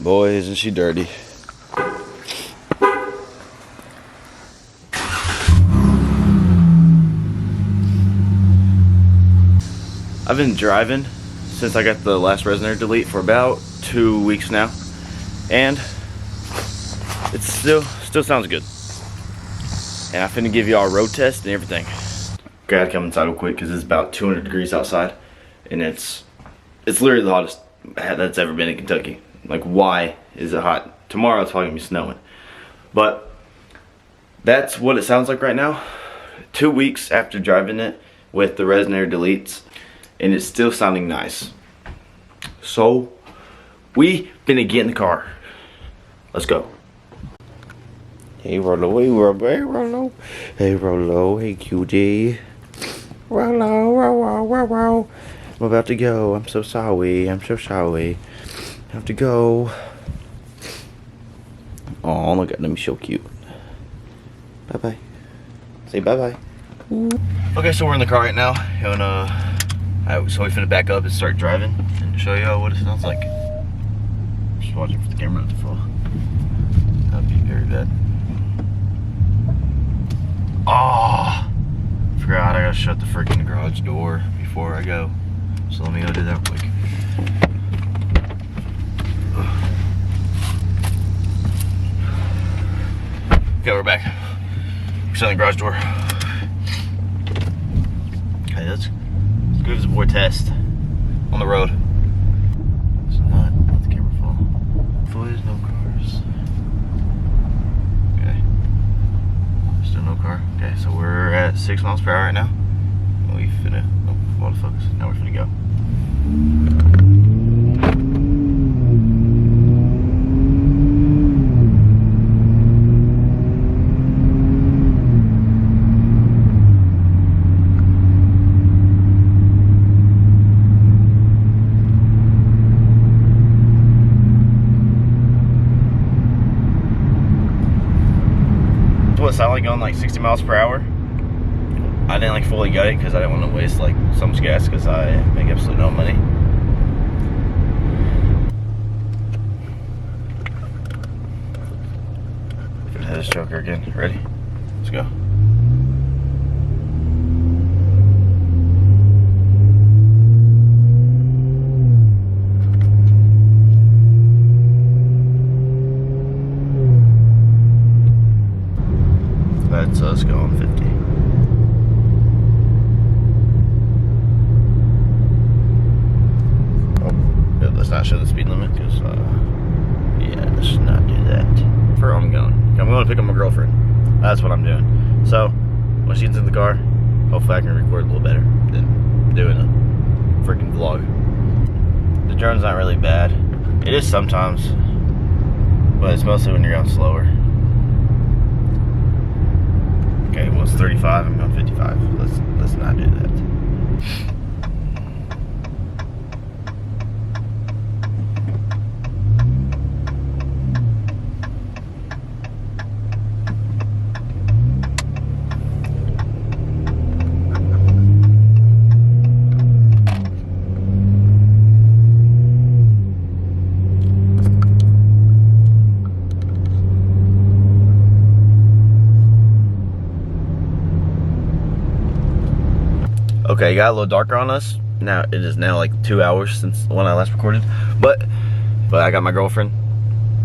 Boy, isn't she dirty. I've been driving since I got the last Resonator delete for about 2 weeks now, and it still sounds good. And I'm finna give y'all a road test and everything. Okay, I had to come inside real quick because it's about 200 degrees outside, and it's literally the hottest that's ever been in Kentucky. Like, why is it hot? Tomorrow it's probably gonna be snowing, but that's what it sounds like right now. 2 weeks after driving it with the Resonator deletes, and it's still sounding nice. So we finna get in the car. Let's go. Hey Rolo, hey Rolo, hey Rolo, hey Rolo, hey QD. Rolo, Rolo, Rolo. I'm about to go. I'm so sorry. I'm so sorry. I have to go. Oh, look at them, so cute. Bye bye. Say bye bye. Okay, so we're in the car right now, and so we finna back up and start driving and show y'all what it sounds like. Just watching for the camera not to fall. That'd be very bad. Oh, forgot I gotta shut the freaking garage door before I go. So let me go do that quick. Okay, we're back. We're shutting the garage door. Okay, let's give this boy a test on the road. It's not. Let the camera fall. Hopefully there's no cars. Okay. Still no car. Okay, so we're at 6 miles per hour right now. We finna. Oh, autofocus. Now we're finna go. What it sounded like going like 60 miles per hour. I didn't like fully gut it because I didn't want to waste like so much gas because I make absolutely no money. Gonna hit this joker again. Ready? Let's go. That's us going 50. Oh, let's not show the speed limit because, yeah, let's not do that. For where I'm going. I'm going to pick up my girlfriend. That's what I'm doing. So, when she gets in the car, hopefully I can record a little better than doing a freaking vlog. The drone's not really bad. It is sometimes, but it's mostly when you're going slower. Okay, well it's 35, I'm going 55. Let's not do that. Okay, it got a little darker on us. Now it is now like 2 hours since when I last recorded. But I got my girlfriend.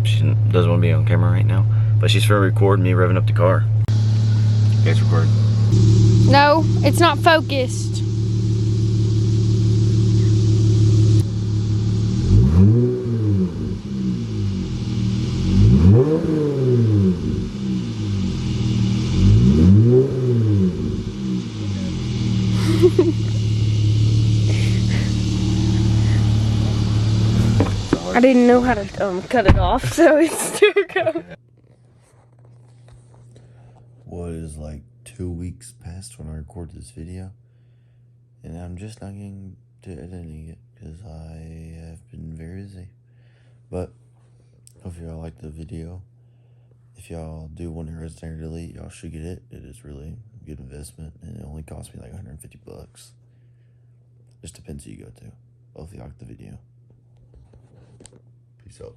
She doesn't want to be on camera right now. But she's gonna record me revving up the car. Okay, it's recording. No, it's not focused. I didn't know how to cut it off, so it's still going. What is like 2 weeks past when I recorded this video, and I'm just not getting to editing it because I have been very busy. But hope y'all like the video. If y'all do want a Resonator delete, y'all should get it. It is really a good investment, and it only cost me like 150 bucks. Just depends who you go to. Hopefully you like the video. Peace out.